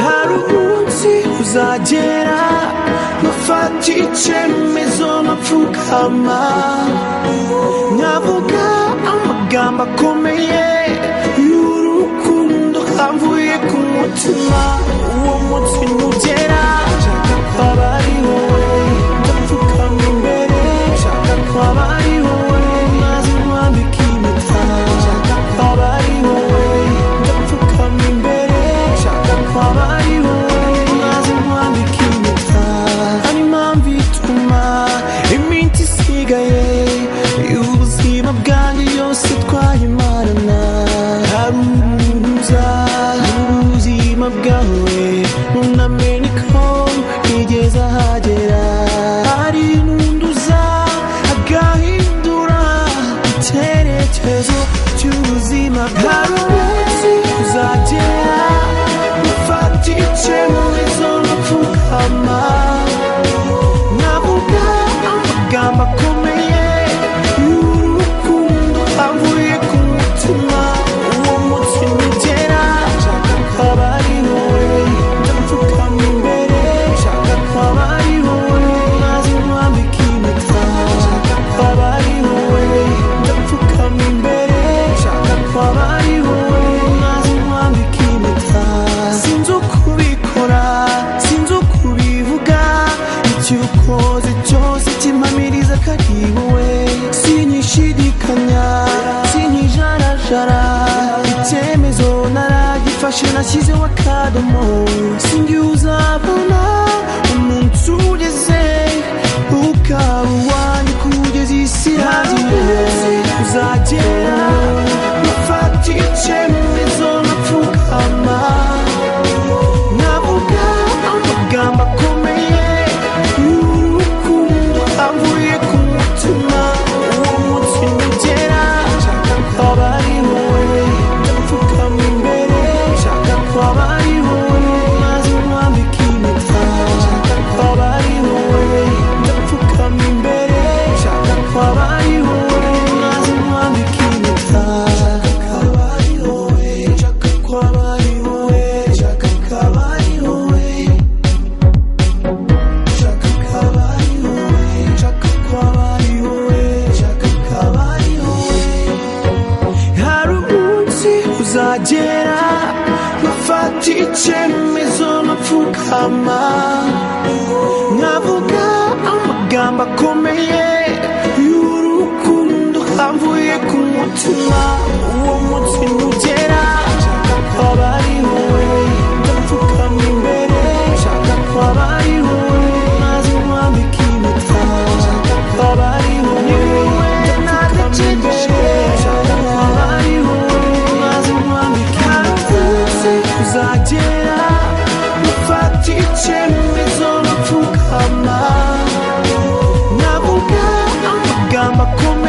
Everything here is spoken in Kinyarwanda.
hari umunsi uzagera nkafata icyemezo nkapfukama nkavuga amagambo akomeye y'urukundo amvuye ku mutima. Uwo munsi nugera nshaka kwaba ari wowe, ndapfukama imbere nshaka kwaba ari wowe, maze nkwambike impeta. Nshaka kwaba ari wowe, ndapfukama imbere nshaka kwaba ari wowe, maze nkwambike impeta. Hari impamvu ituma iminsi isigaye y'ubuzima bwanjye yose twayimarana. Hari uruza ubuzima bwawe ntunamenye ko ntigeze ahagera. Hari n'unduza agahindura icyerekezo cy'ubuzima bwawe. Umunsi uzagera ufata icyemezo nkapfukama nkavuga amagambo akomeye y'urukundo amvuye ku mutima. Uwo munsi nugera nshaka kwaba ari wowe, ndapfukama imbere nshaka kwaba ari wowe, maze nkwambike impeta. Nshaka kwaba ari wowe, ndapfukama imbere nshaka kwaba ari wowe, maze nkwambike impeta. Sinzi uko ubikora, sinzi uko ubivuga, icyo ukoze cyose kimpamiriza ko ari wowe. Sinyishidikanya, sinyijarajara, icyemezo naragifashe nashyizeho akadomo. Sinjye uzabona umunsi ugeze ukaba uwanjye kugeza isi irangiye. Uzagera ufata icyemezo nkapfukama nkavuga amagambo akomeye y'urukundo amvuye ku mutima. Uwo munsi nugera nshaka kwaba ari wowe, ndapfukama imbere nshaka kwaba ari wowe, maze nkwambike impeta. Nshaka kwaba ari wowe, ndapfukama imbere nshaka kwaba ari wowe, maze nkwambike impeta. Nshaka kwaba ari wowe, nshaka kwaba ari wowe, nshaka kwaba ari wowe, nshaka kwaba ari wowe, nshaka kwaba ari wowe, nshaka kwaba ari wowe. Hari umunsi uzagera nkafata icyemezo nkapfukama nkavuga amagambo akomeye y'urukundo amvuye ku mutima. Uwo munsi nugera nshaka kwaba ari wowe, ndapfukama imbere nshaka kwaba ari wowe, maze nkwambike impeta. Nshaka kwaba ari wowe, ndapfukama imbere nshaka kwaba ari wowe, maze nkwambike impeta. Uzagera ufata icyemezo nkapfukama nkavuga amagambo akomeye